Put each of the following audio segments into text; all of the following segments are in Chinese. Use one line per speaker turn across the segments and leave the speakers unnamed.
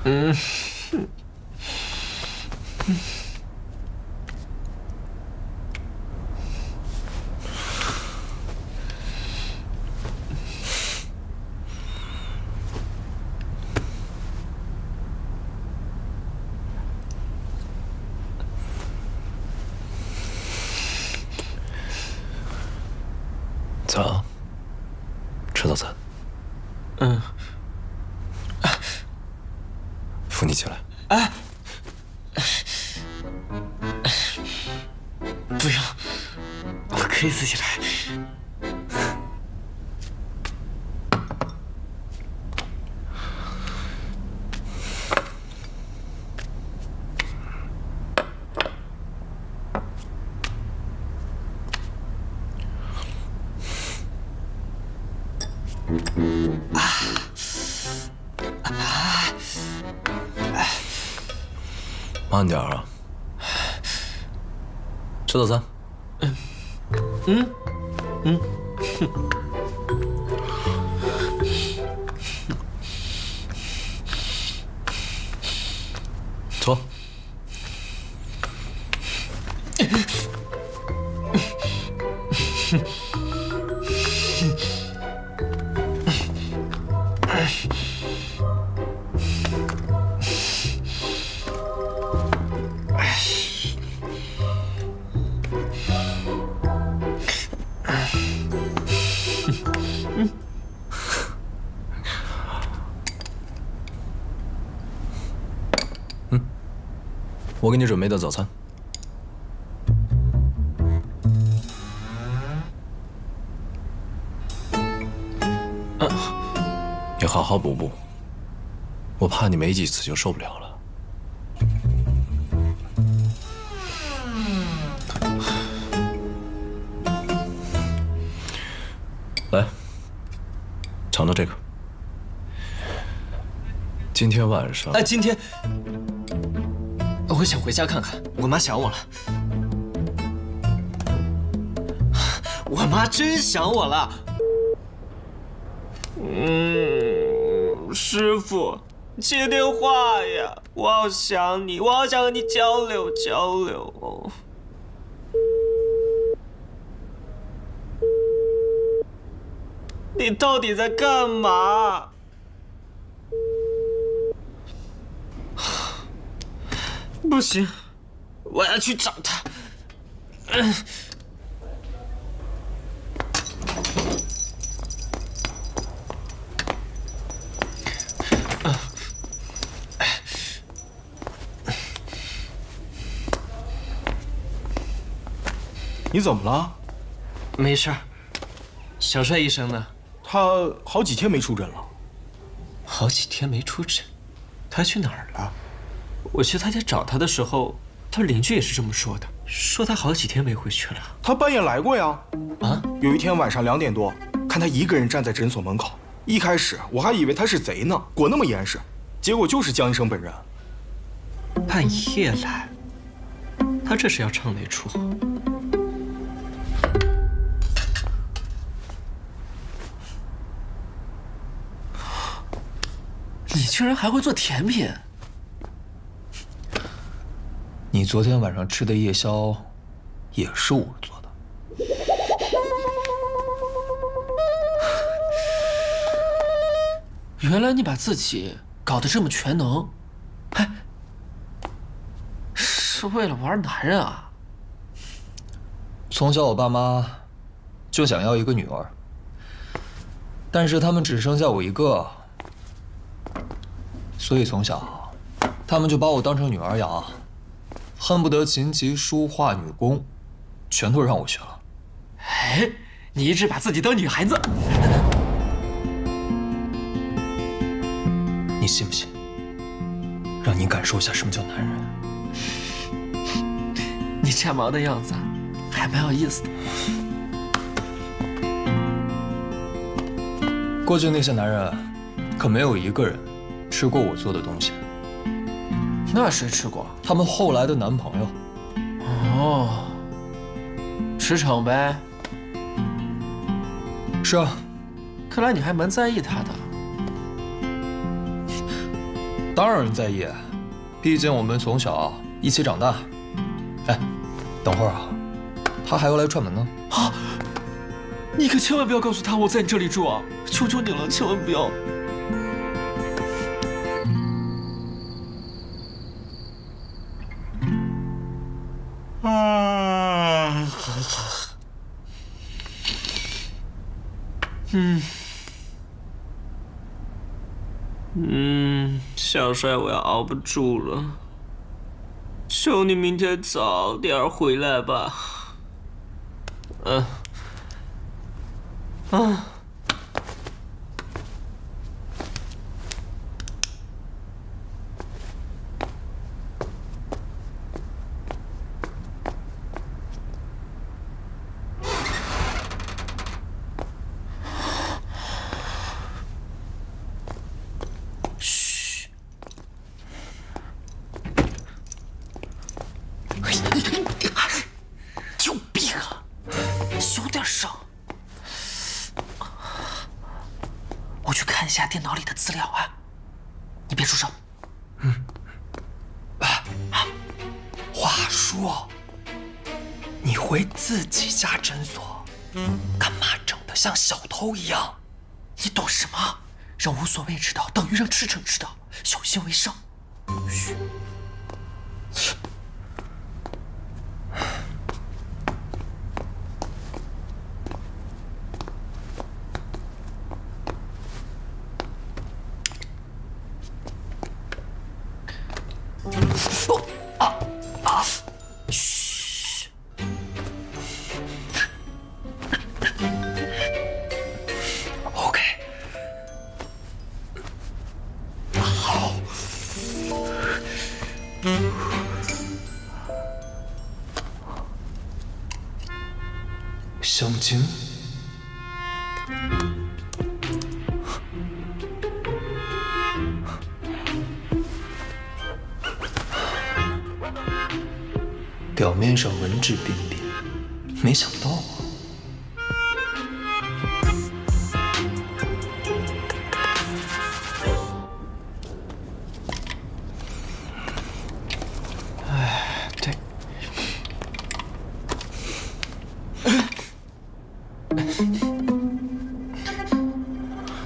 嗯。
早，吃早餐。
嗯。
扶你起来。
哎，不用，我可以自己来。
慢点啊！吃早餐。坐。我给你准备的早餐。你好好补补，我怕你没几次就受不了了。来，尝尝这个。今天晚上，
今天我想回家看看，我妈想我了。我妈真想我了。师傅，接电话呀！我好想你，我好想和你交流交流。你到底在干嘛？不行，我要去找他。
你怎么了？
没事儿。小帅医生呢？
他好几天没出诊了。
好几天没出诊，他去哪儿了？我去他家找他的时候，他邻居也是这么说的，说他好几天没回去了。
他半夜来过呀。
啊？
有一天晚上2点多，看他一个人站在诊所门口。一开始我还以为他是贼呢，裹那么严实，结果就是江医生本人。
半夜来，他这是要唱哪出？你居然还会做甜品？
你昨天晚上吃的夜宵，也是我做的。
原来你把自己搞得这么全能，哎，是为了玩男人啊？
从小我爸妈就想要一个女儿，但是他们只生下我一个，所以从小他们就把我当成女儿养，恨不得琴棋书画女工，全都让我学了。
哎，你一直把自己当女孩子，
你信不信？让你感受一下什么叫男人。
你这忙的样子还蛮有意思的。
过去那些男人，可没有一个人吃过我做的东西。
那谁吃过？
他们后来的男朋友。
哦，驰骋呗。
是啊，
看来你还蛮在意他的。
当然在意，毕竟我们从小一起长大。哎，等会儿啊，他还要来串门呢。
啊！你可千万不要告诉他我在你这里住啊！求求你了，千万不要！小帅，我要熬不住了，求你明天早点回来吧。有病啊！小点声。我去看一下电脑里的资料啊，你别出声。
话说，你回自己家诊所，干嘛整得像小偷一样？
你懂什么？让无所谓知道等于让赤诚知道，小心为上。嘘。嘘。OK。好。香精。表面上文质彬彬，没想到啊。哎，对。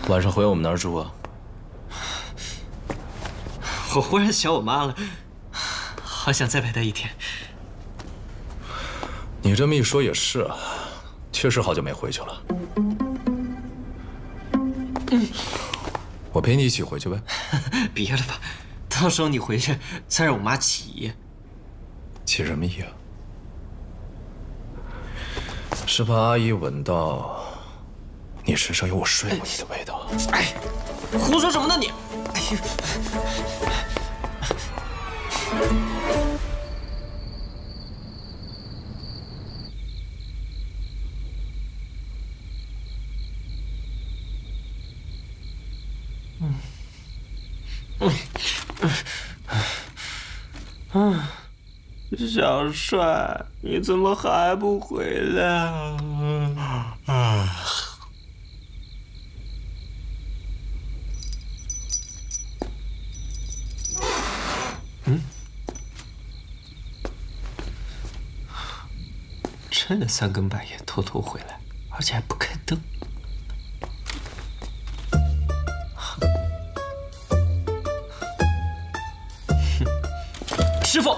晚上回我们那儿住啊？
我忽然想我妈了，好想再陪她一天。
你这么一说也是啊，确实好久没回去了。我陪你一起回去呗。
别了吧，到时候你回去再让我妈起疑。
起什么疑啊？是怕阿姨闻到你身上有我睡过你的味道。
哎，胡说什么呢你？哎呦！小帅，你怎么还不回来啊？真的3更半夜偷偷回来，而且还不开灯。师傅，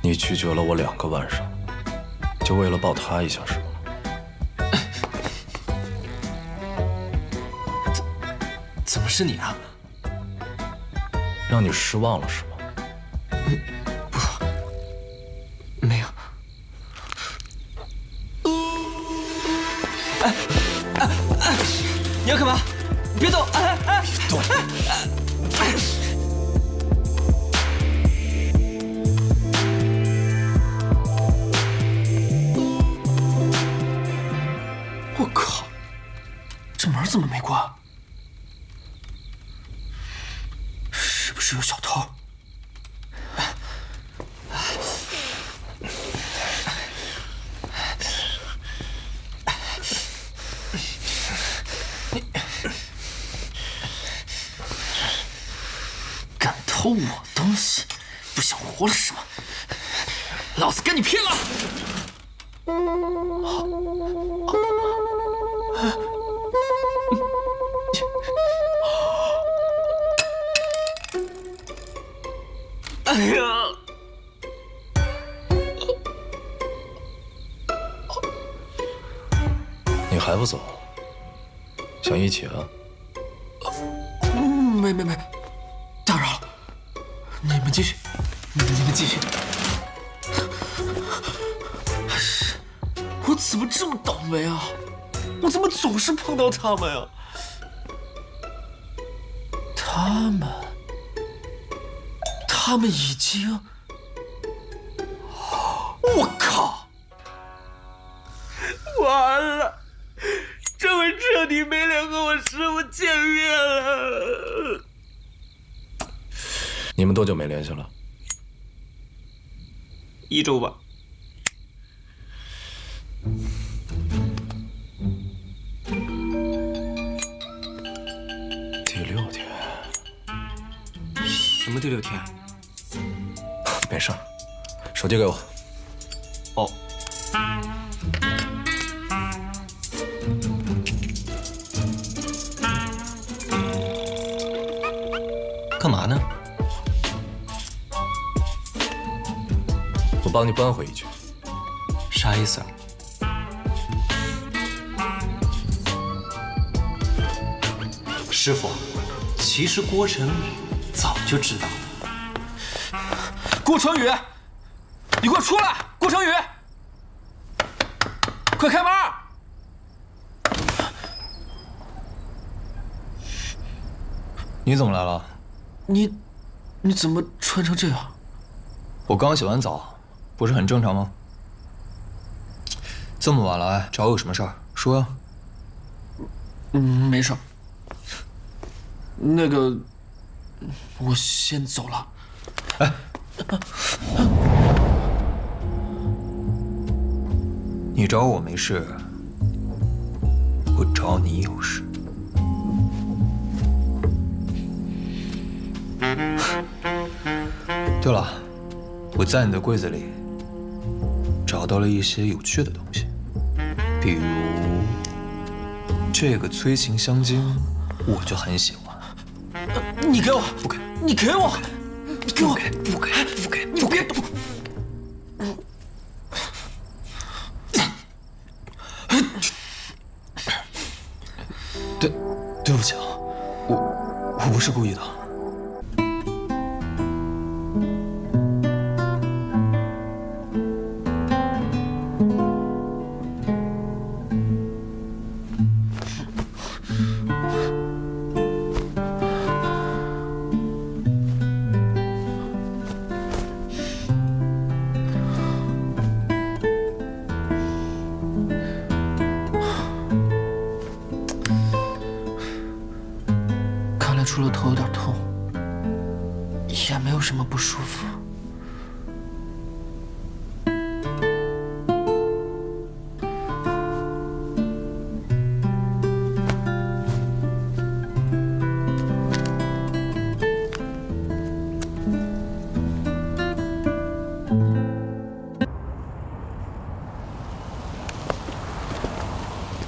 你拒绝了我2个晚上，就为了抱他一下是吗？
怎么是你啊？
让你失望了是吗？
没有。你要干嘛？你别动！
动！
我靠，这门怎么没关？
是有小偷。敢偷我东西，不想活了是吗？老子跟你拼了！哎呀！
你还不走？想一起啊？
没，打扰了，你们继续，你们继续。我怎么这么倒霉啊？我怎么总是碰到他们呀？他们已经……我靠！
完了，这回彻底没脸和我师傅见面了。
你们多久没联系了
1周吧。
第6天。
什么第6天？
没事儿，手机给我。
哦。干嘛呢？
我帮你扳回一局。
啥意思啊？师傅，其实郭成宇早就知道了。
郭成宇，你给我出来！郭成宇，快开门！
你怎么来了？
你怎么穿成这样？
我刚洗完澡，不是很正常吗？这么晚来找我有什么事儿？说呀。
没事。那个，我先走了。
哎，你找我没事，我找你有事。对了，我在你的柜子里找到了一些有趣的东西，比如这个催情香精，我就很喜欢。
你给我，
不给，
你给我，你给我，
不给，不给，
你别动！
对不起啊，我不是故意的。
除了头有点痛，也没有什么不舒服。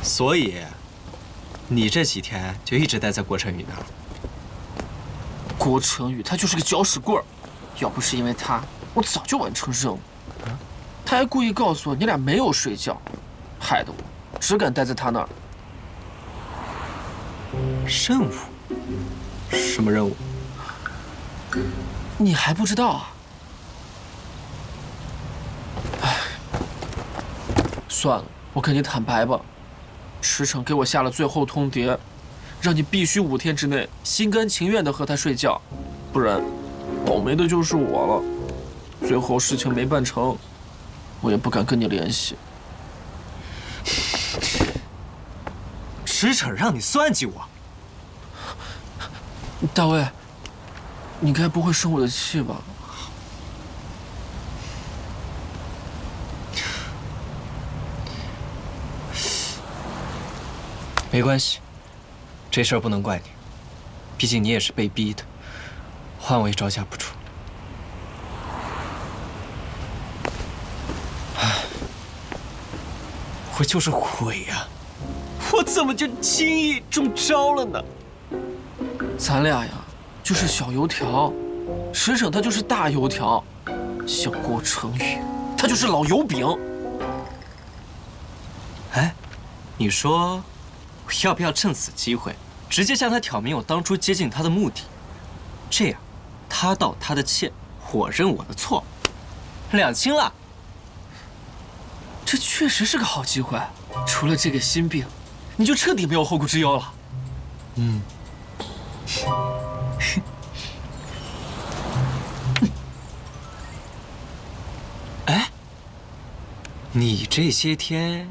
所以，你这几天就一直待在郭成宇那儿。
郭成宇他就是个搅屎棍儿，要不是因为他，我早就完成任务。他还故意告诉我你俩没有睡觉，害得我只敢待在他那儿。
任务？什么任务？
你还不知道啊？唉，算了，我跟你坦白吧，池城给我下了最后通牒，让你必须5天之内心甘情愿地和他睡觉，不然倒霉的就是我了。最后事情没办成，我也不敢跟你联系。
池城让你算计我？
大卫，你该不会生我的气吧？
没关系，这事儿不能怪你，毕竟你也是被逼的，换我也招架不住。唉，我就是悔呀，我怎么就轻易中招了呢？
咱俩呀，就是小油条，驰骋他就是大油条，像郭成宇，他就是老油饼。
哎，你说，我要不要趁此机会，直接向他挑明我当初接近他的目的？这样，他道他的歉，我认我的错，两清了。
这确实是个好机会，除了这个心病，你就彻底没有后顾之忧了。
嗯。哎，你这些天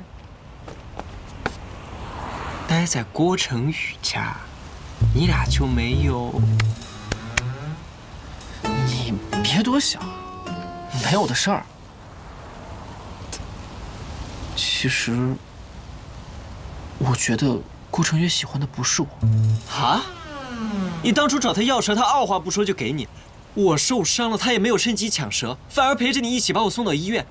待在郭成宇家，你俩就没有？
你别多想，没有的事儿。其实，我觉得郭成宇喜欢的不是我。
啊？你当初找他要蛇，他二话不说就给你；我受伤了，他也没有趁机抢蛇，反而陪着你一起把我送到医院。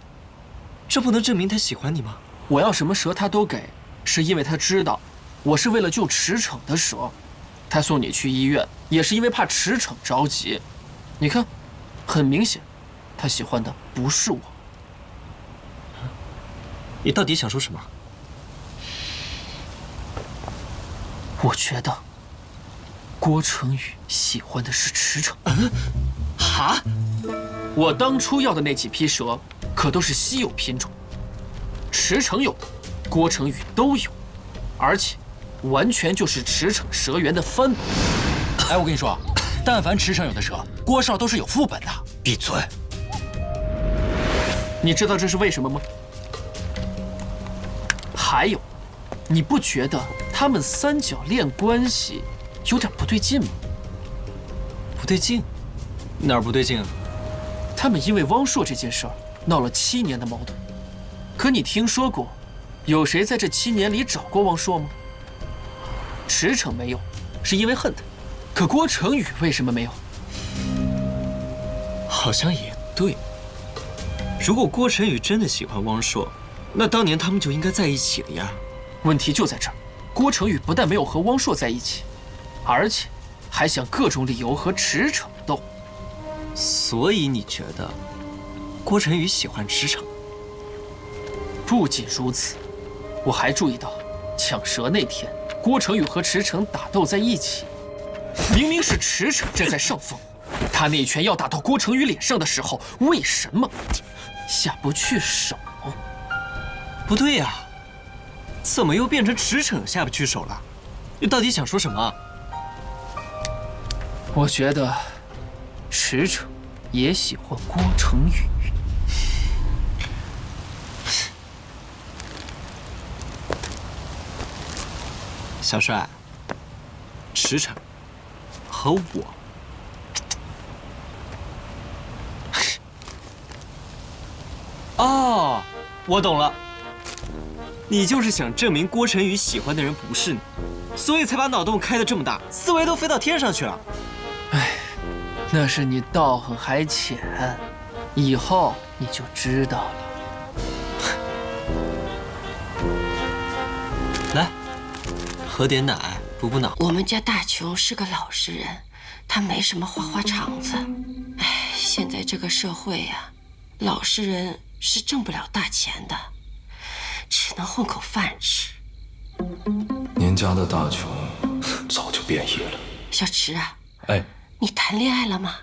这不能证明他喜欢你吗？
我要什么蛇他都给，是因为他知道我是为了救驰骋的蛇。他送你去医院，也是因为怕驰骋着急。你看，很明显，他喜欢的不是我。
你到底想说什么？
我觉得郭成宇喜欢的是驰骋。
哈？
我当初要的那几批蛇，可都是稀有品种，驰骋有的，郭成宇都有，而且完全就是驰骋蛇园的翻版。
哎，我跟你说，但凡驰骋有的蛇，郭少都是有副本的。闭嘴！
你知道这是为什么吗？还有，你不觉得他们三角恋关系有点不对劲吗？
不对劲？哪儿不对劲啊？
他们因为汪硕这件事儿闹了7年的矛盾。可你听说过，有谁在这7年里找过汪硕吗？驰骋没有，是因为恨他。可郭成宇为什么没有？
好像也对。如果郭成宇真的喜欢汪硕，那当年他们就应该在一起了呀。
问题就在这儿，郭成宇不但没有和汪硕在一起，而且还想各种理由和驰骋斗。
所以你觉得郭成宇喜欢驰骋？
不仅如此，我还注意到抢蛇那天，郭成宇和驰骋打斗在一起，明明是驰骋占在上风，他那拳要打到郭成宇脸上的时候，为什么下不去手？
不对呀，怎么又变成驰骋下不去手了？你到底想说什么？
我觉得驰骋也喜欢郭成宇。
小帅，驰骋和我，哦，我懂了。你就是想证明郭成宇喜欢的人不是你，所以才把脑洞开得这么大，思维都飞到天上去了。
哎，那是你道行还浅，以后你就知道了。
来，喝点奶补补脑。
我们家大琼是个老实人，他没什么花花肠子。哎，现在这个社会呀，老实人是挣不了大钱的。只能混口饭吃。
您家的大琼早就变异了。
小池啊，
哎，
你谈恋爱了吗？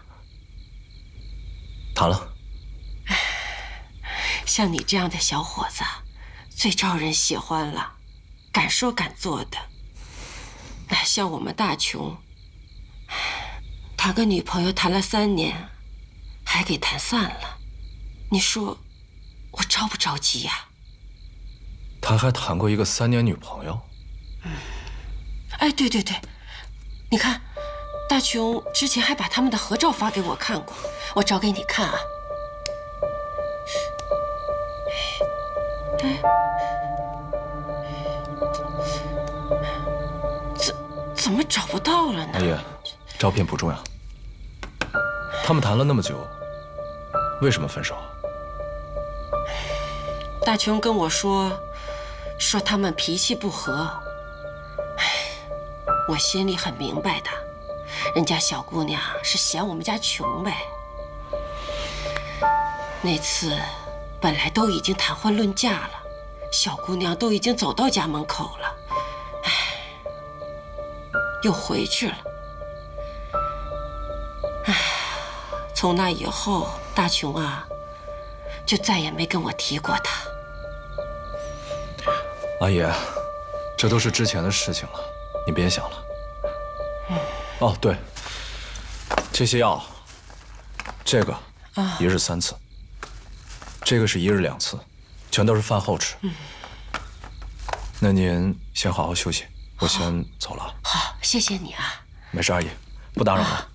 谈了。
像你这样的小伙子，最招人喜欢了，敢说敢做的。哪像我们大琼，谈个女朋友谈了3年，还给谈散了。你说我着不着急呀？
他还谈过一个3年女朋友。
哎，对对对，你看大琼之前还把他们的合照发给我看过，我找给你看啊。怎么找不到了呢？
阿姨，照片不重要。他们谈了那么久，为什么分手？
大琼跟我说他们脾气不合。我心里很明白的，人家小姑娘是嫌我们家穷呗。那次本来都已经谈婚论嫁了，小姑娘都已经走到家门口了，又回去了。从那以后，大琼啊，就再也没跟我提过她。
阿姨，这都是之前的事情了，你别想了。哦，对，这些药，这个1日3次，这个是1日2次，全都是饭后吃。那您先好好休息，我先走了。
好，谢谢你啊。
没事，阿姨，不打扰了。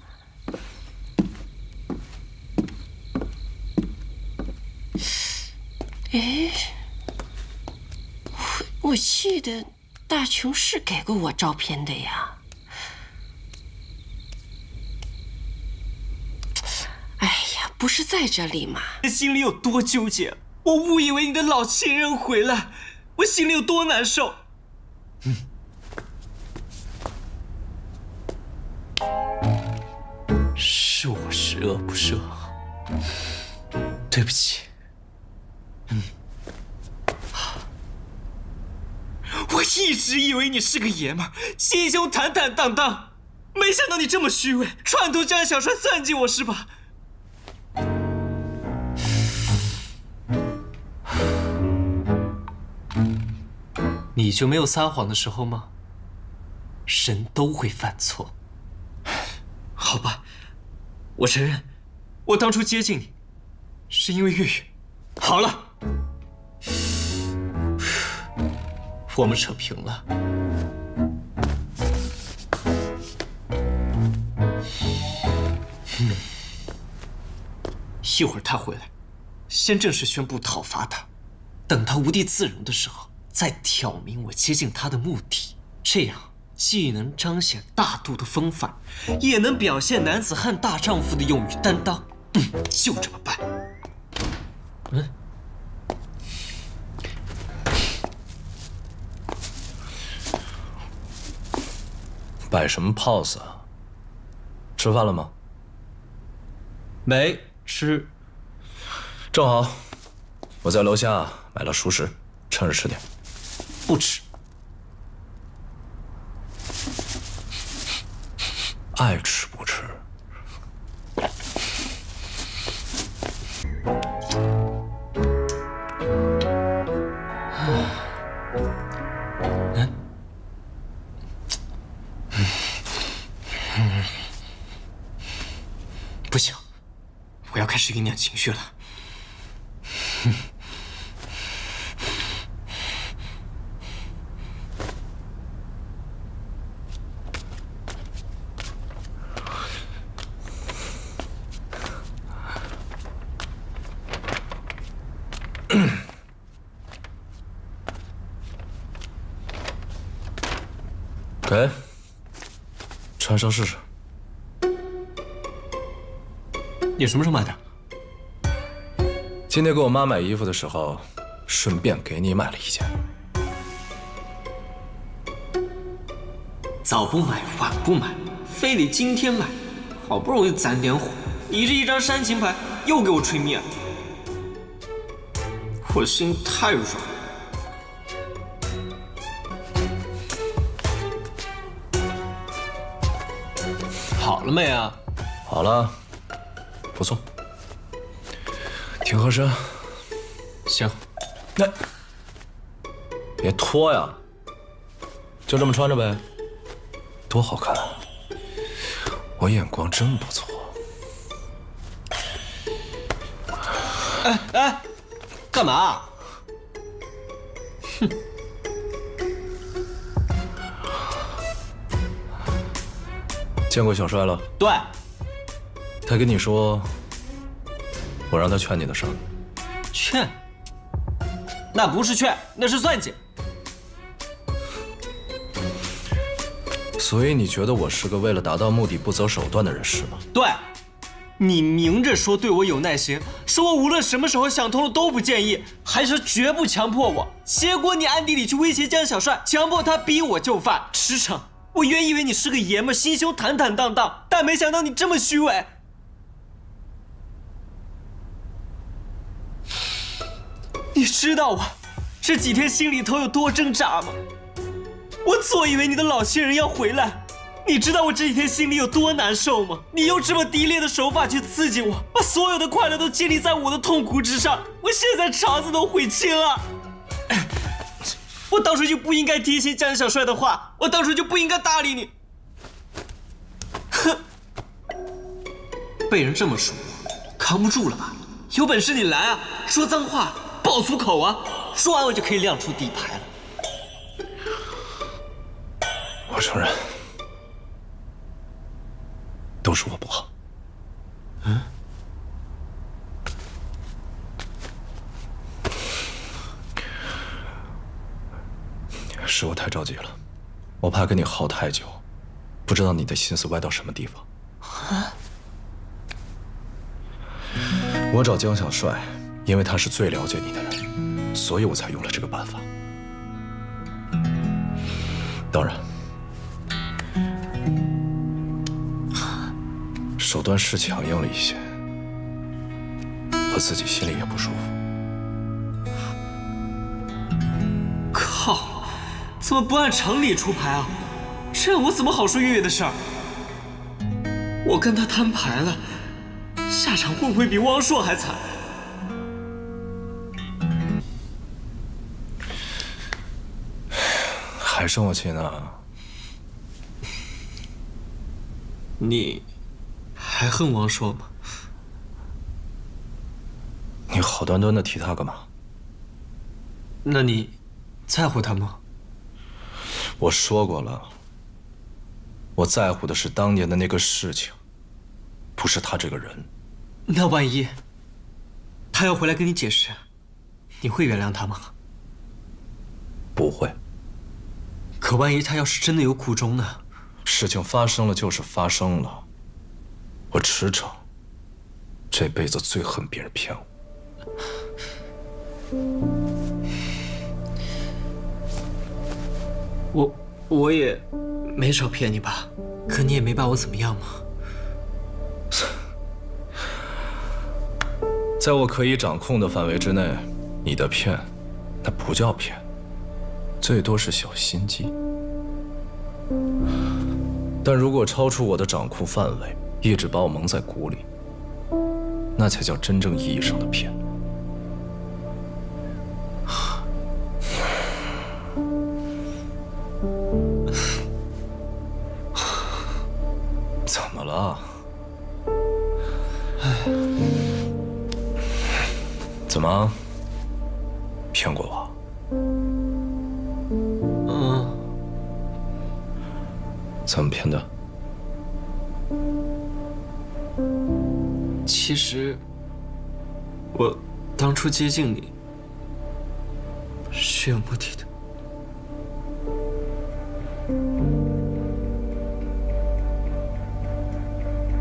哎，我记得大琼是给过我照片的呀。哎呀，不是在这里吗？
你心里有多纠结？我误以为你的老情人回来，我心里有多难受。是我十恶不赦，对不起。我一直以为你是个爷们儿，心胸坦坦荡荡，没想到你这么虚伪，串通江小川算计我是吧？你就没有撒谎的时候吗？人都会犯错。好吧，我承认，我当初接近你，是因为月月。好了，我们扯平了。一会儿他回来，先正式宣布讨伐他，等他无地自容的时候，再挑明我接近他的目的。这样既能彰显大度的风范，也能表现男子汉大丈夫的勇于担当。就这么办。
摆什么 pose 啊？吃饭了吗？
没吃。
正好，我在楼下买了熟食，趁着吃点。
不吃。
爱吃不吃？
不行，我要开始酝酿情绪了。
给，穿上试试。
你什么时候买的？
今天给我妈买衣服的时候，顺便给你买了一件。
早不买，晚不买，非得今天买，好不容易攒点火，你这一张煽情牌又给我吹灭了，我心太软。好了没啊？
好了，不错，挺合身。
行，
那别脱呀，就这么穿着呗，多好看啊！我眼光真不错。
哎，干嘛？哼！
见过小帅了？
对，
他跟你说，我让他劝你的事儿。
劝？那不是劝，那是算计。
所以你觉得我是个为了达到目的不择手段的人是吗？
对，你明着说对我有耐心，说我无论什么时候想通了都不介意，还说绝不强迫我。结果你暗地里去威胁江小帅，强迫他逼我就范。驰骋，我原以为你是个爷们，心胸坦坦荡荡，但没想到你这么虚伪。你知道我这几天心里头有多挣扎吗？我错以为你的老情人要回来，你知道我这几天心里有多难受吗？你用这么低劣的手法去刺激我，把所有的快乐都建立在我的痛苦之上，我现在肠子都悔青了。我当初就不应该听信江小帅的话，我当初就不应该搭理你。哼，被人这么说，扛不住了吧？有本事你来啊，说脏话，爆粗口啊，说完我就可以亮出底牌了。
我承认，都是我不好。是我太着急了，我怕跟你耗太久，不知道你的心思歪到什么地方。我找江小帅，因为他是最了解你的人，所以我才用了这个办法。当然，手段是强硬了一些，我自己心里也不舒服。
靠，怎么不按常理出牌啊？这样我怎么好说月月的事儿？我跟他摊牌了，下场会不会比汪硕还惨？
还生我气呢？
你还恨汪硕吗？
你好端端的提他干嘛？
那你在乎他吗？
我说过了，我在乎的是当年的那个事情，不是他这个人。
那万一他要回来跟你解释，你会原谅他吗？
不会。
可万一他要是真的有苦衷呢？
事情发生了就是发生了，我驰骋这辈子最恨别人骗我。
我也没少骗你吧，可你也没把我怎么样嘛。
在我可以掌控的范围之内，你的骗，那不叫骗，最多是小心机。但如果超出我的掌控范围，一直把我蒙在鼓里，那才叫真正意义上的骗。怎么了？怎么？骗过我？怎么骗的？
其实，我当初接近你是有目的的。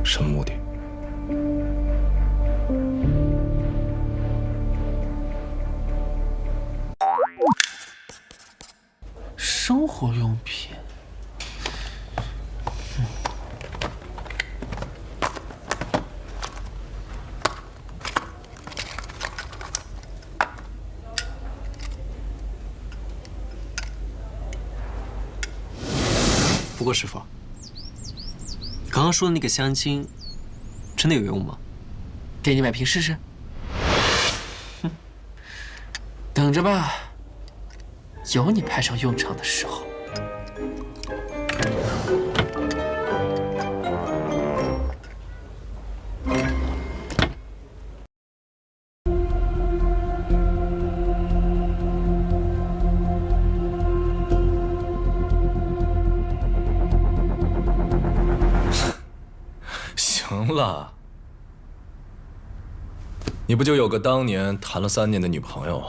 什么目的？
生活用品。
不过师傅，刚刚说的那个香精，真的有用吗？
给你买瓶试试。哼，等着吧，有你派上用场的时候。
行了，你不就有个当年谈了3年的女朋友，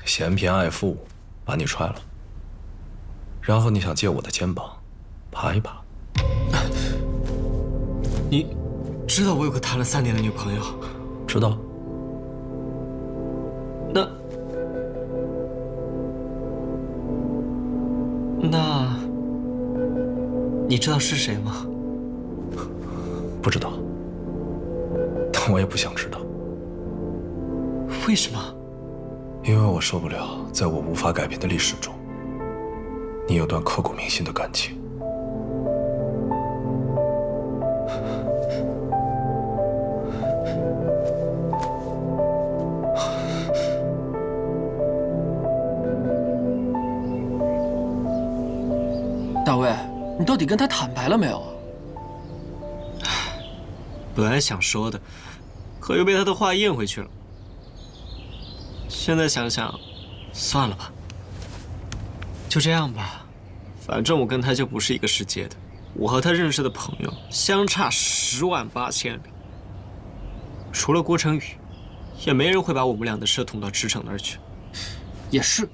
嫌贫爱富，把你踹了，然后你想借我的肩膀爬一爬？
你知道我有个谈了3年的女朋友？
知道。
那你知道是谁吗？
不知道，但我也不想知道。
为什么？
因为我受不了，在我无法改变的历史中，你有段刻骨铭心的感情。
大卫，你到底跟他坦白了没有啊？
本来想说的，可又被他的话咽回去了。现在想想，算了吧，就这样吧。反正我跟他就不是一个世界的，我和他认识的朋友相差108000里。除了郭成宇，也没人会把我们俩的事捅到池城那儿去。
也是，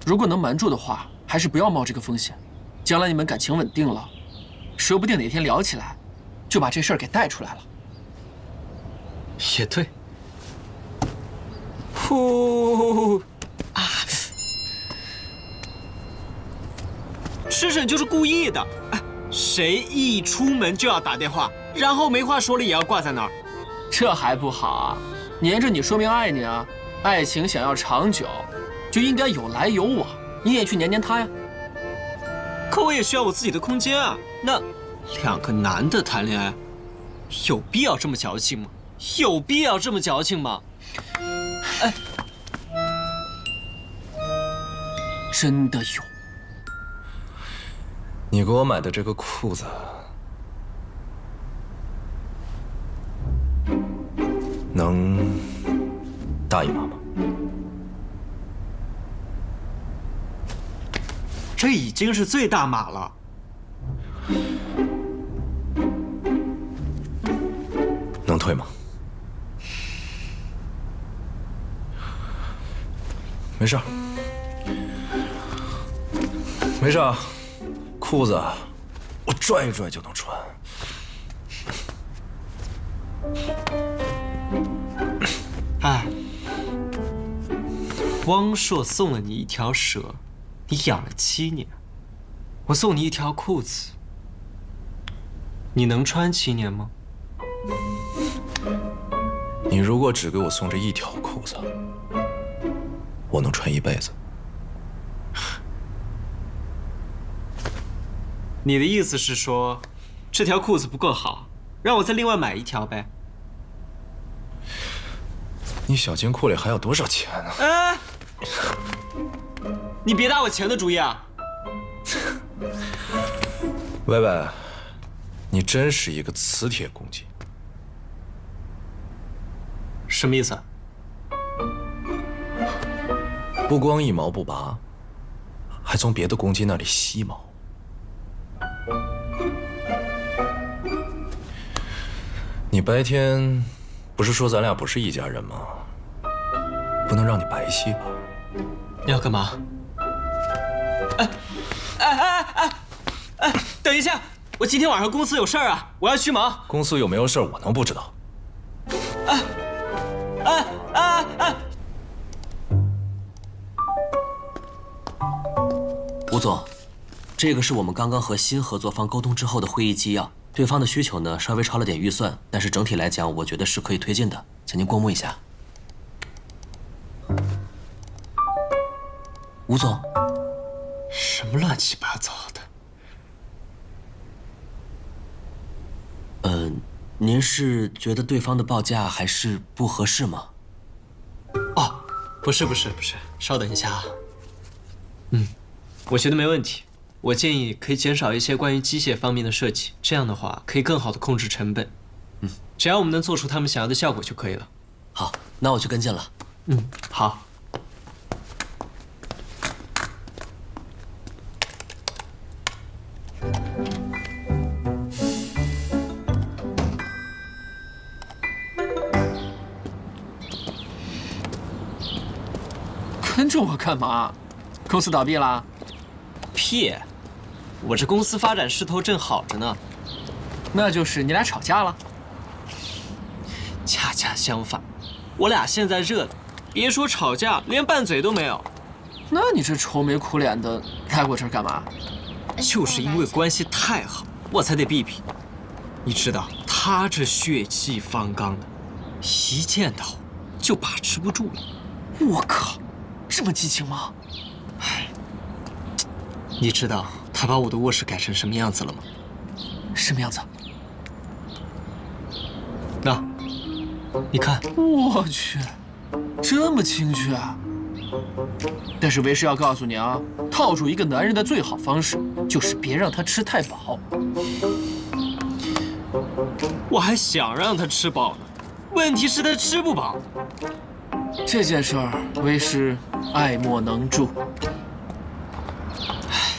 如果能瞒住的话，还是不要冒这个风险。将来你们感情稳定了，说不定哪天聊起来，就把这事儿给带出来了。
也对。呼啊！师婶就是故意的，谁一出门就要打电话，然后没话说了也要挂在那儿。
这还不好啊？黏着你说明爱你啊！爱情想要长久，就应该有来有往，你也去黏黏他呀。
可我也需要我自己的空间啊！那2个男的谈恋爱，有必要这么矫情吗？有必要这么矫情吗？哎，
真的有。
你给我买的这个裤子，能大一码吗？
这已经是最大码了。
能退吗？没事儿，没事儿，裤子我拽一拽就能穿。
哎，汪硕送了你一条蛇，你养了7年，我送你一条裤子，你能穿7年吗？
你如果只给我送这一条裤子，我能穿一辈子。
你的意思是说，这条裤子不够好，让我再另外买一条呗？
你小金库里还有多少钱呢？
哎，你别打我钱的主意啊！
薇薇，你真是一个磁铁公鸡。
什么意思啊？
不光一毛不拔，还从别的公鸡那里吸毛。你白天不是说咱俩不是一家人吗？不能让你白吸吧？
你要干嘛？等一下，我今天晚上公司有事儿啊，我要去忙。
公司有没有事儿，我能不知道？
吴总，这个是我们刚刚和新合作方沟通之后的会议纪要。对方的需求呢，稍微超了点预算，但是整体来讲，我觉得是可以推进的，请您过目一下。吴总，
什么乱七八糟的？
您是觉得对方的报价还是不合适吗？
哦，不是，稍等一下啊。我觉得没问题。我建议可以减少一些关于机械方面的设计，这样的话可以更好的控制成本。只要我们能做出他们想要的效果就可以了。
好，那我去跟进了。
好。
跟着我干嘛？公司倒闭了？
屁！我这公司发展势头正好着呢。
那就是你俩吵架了？
恰恰相反，我俩现在热的，别说吵架，连拌嘴都没有。
那你这愁眉苦脸的来我这儿干嘛？
就是因为关系太好，我才得避避。你知道他这血气方刚的，一见到就把持不住了。
我靠，这么激情吗？
你知道他把我的卧室改成什么样子了吗？
什么样子？
那，你看，
我去，这么清确啊！但是为师要告诉你啊，套住一个男人的最好方式就是别让他吃太饱。
我还想让他吃饱呢，问题是他吃不饱。
这件事儿为师爱莫能助。
唉。